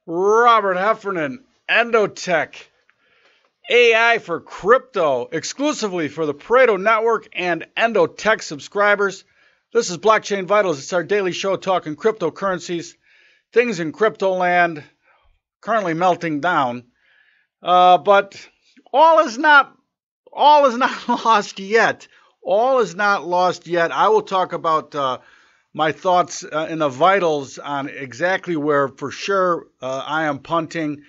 Robert Heffernan, Endotech, AI for crypto, exclusively for the Pareto Network and Endotech subscribers. This is Blockchain Vitals. It's our daily show talking cryptocurrencies, things in crypto land, currently melting down. But all is not lost yet. All is not lost yet. I will talk about my thoughts in the vitals on exactly where, for sure, I am punting.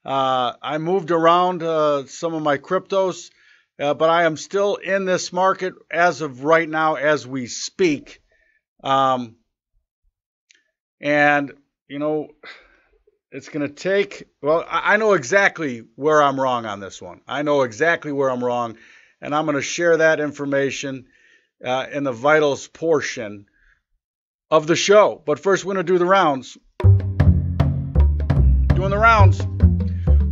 I moved around some of my cryptos, but I am still in this market as of right now, as we speak. And, you know, it's going to take, well, I know exactly where I'm wrong on this one. I know exactly where I'm wrong, and I'm going to share that information in the vitals portion of the show. But first, we're going to do the rounds. Doing the rounds.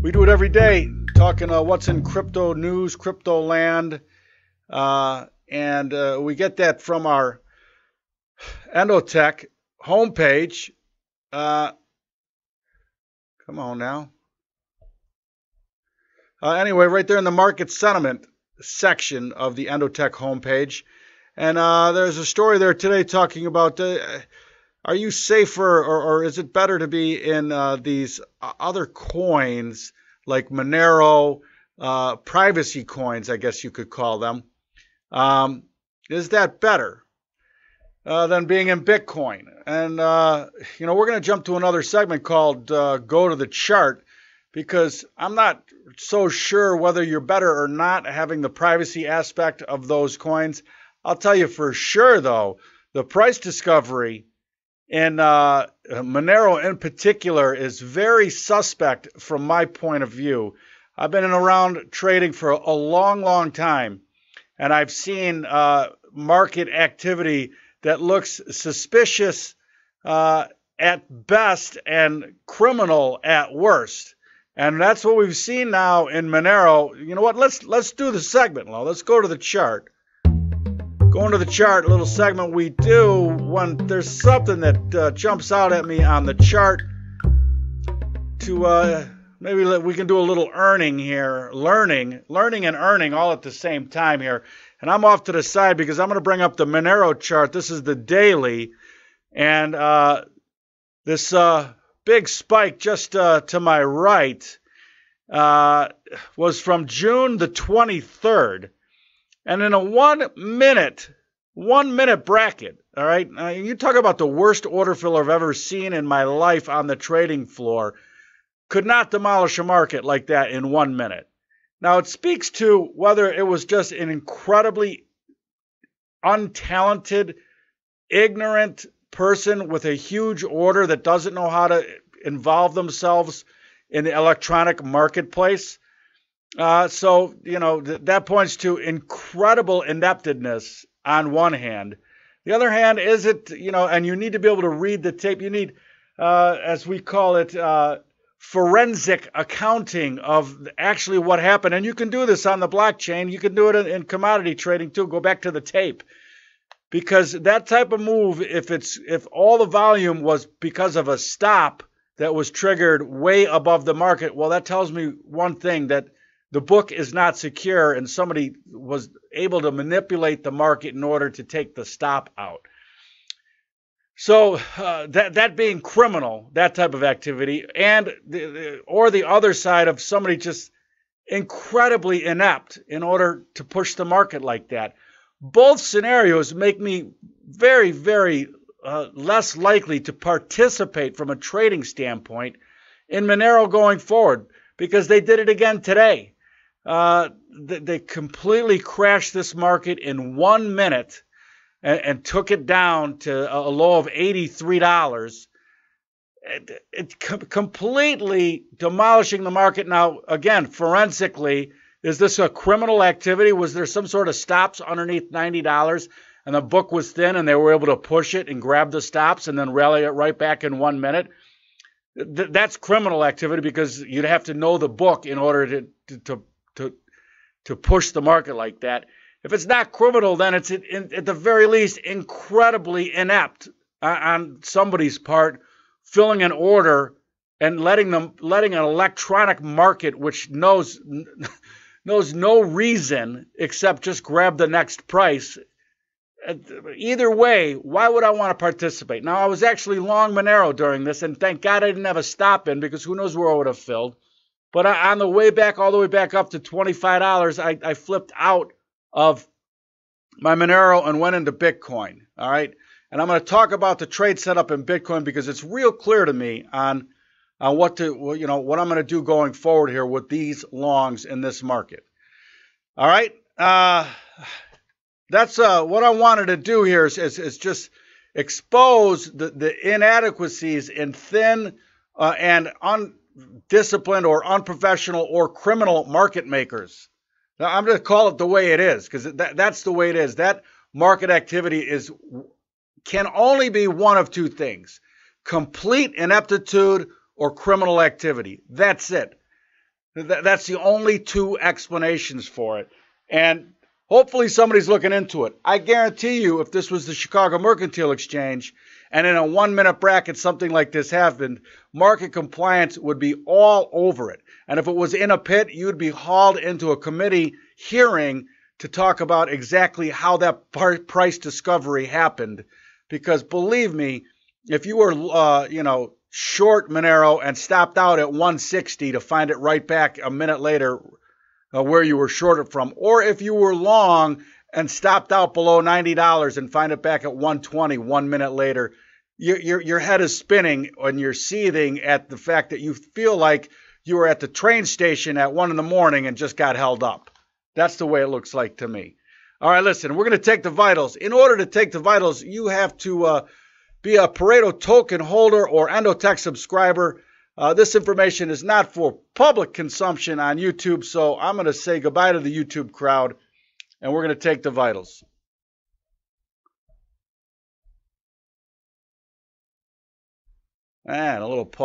We do it every day, talking what's in crypto news, crypto land, and we get that from our Endotech homepage. Come on now. Anyway, right there in the market sentiment section of the Endotech homepage. And there's a story there today talking about are you safer or is it better to be in these other coins like Monero, privacy coins, I guess you could call them. Is that better than being in Bitcoin? And, you know, we're going to jump to another segment called Go to the Chart, because I'm not so sure whether you're better or not having the privacy aspect of those coins. I'll tell you for sure, though, the price discovery in Monero in particular is very suspect from my point of view. I've been around trading for a long, long time, and I've seen market activity that looks suspicious at best and criminal at worst. And that's what we've seen now in Monero. You know what? Let's do the segment, Lo. Let's go to the chart. Going to the chart, a little segment we do when there's something that jumps out at me on the chart to maybe we can do a little earning here, learning and earning all at the same time here. And I'm off to the side because I'm going to bring up the Monero chart. This is the daily, and this big spike just to my right was from June the 23rd. And in a 1 minute bracket, all right, you talk about the worst order filler I've ever seen in my life on the trading floor. Could not demolish a market like that in 1 minute. Now, it speaks to whether it was just an incredibly untalented, ignorant person with a huge order that doesn't know how to involve themselves in the electronic marketplace. So, you know, that points to incredible ineptness on one hand. The other hand, is it, you know, and you need to be able to read the tape. You need, as we call it, forensic accounting of actually what happened. And you can do this on the blockchain. You can do it in commodity trading too. Go back to the tape. Because that type of move, if all the volume was because of a stop that was triggered way above the market, well, that tells me one thing, that the book is not secure and somebody was able to manipulate the market in order to take the stop out. So that being criminal, that type of activity, and or the other side of somebody just incredibly inept in order to push the market like that. Both scenarios make me very, very less likely to participate from a trading standpoint in Monero going forward, because they did it again today. They completely crashed this market in 1 minute and took it down to a low of $83. It's completely demolishing the market. Now, again, forensically, is this a criminal activity? Was there some sort of stops underneath $90 and the book was thin and they were able to push it and grab the stops and then rally it right back in 1 minute? That's criminal activity, because you'd have to know the book in order to push the market like that. If it's not criminal, then it's at the very least incredibly inept on somebody's part, filling an order and letting an electronic market which knows no reason except just grab the next price. Either way, why would I want to participate? Now, I was actually long Monero during this, and thank God I didn't have a stop in, because who knows where I would have filled. But on the way back, all the way back up to $25, I flipped out of my Monero and went into Bitcoin. All right. And I'm going to talk about the trade setup in Bitcoin, because it's real clear to me on what I'm going to do going forward here with these longs in this market. All right. That's what I wanted to do here is just expose the inadequacies in thin and undisciplined or unprofessional or criminal market makers. Now, I'm going to call it the way it is, because that's the way it is. That market activity can only be one of two things: complete ineptitude or criminal activity. That's it. That's the only two explanations for it. And hopefully somebody's looking into it. I guarantee you, if this was the Chicago Mercantile Exchange and in a 1 minute bracket something like this happened, market compliance would be all over it. And if it was in a pit, you'd be hauled into a committee hearing to talk about exactly how that price discovery happened. Because believe me, if you were, short Monero and stopped out at 160 to find it right back a minute later where you were shorted from, or if you were long and stopped out below $90 and find it back at 120 1 minute later, your head is spinning and you're seething at the fact that you feel like you were at the train station at 1 in the morning and just got held up. That's the way it looks like to me. All right, listen, we're going to take the vitals. In order to take the vitals, you have to be a Pareto token holder or Endotech subscriber. This information is not for public consumption on YouTube, so I'm going to say goodbye to the YouTube crowd, and we're going to take the vitals. And a little pause.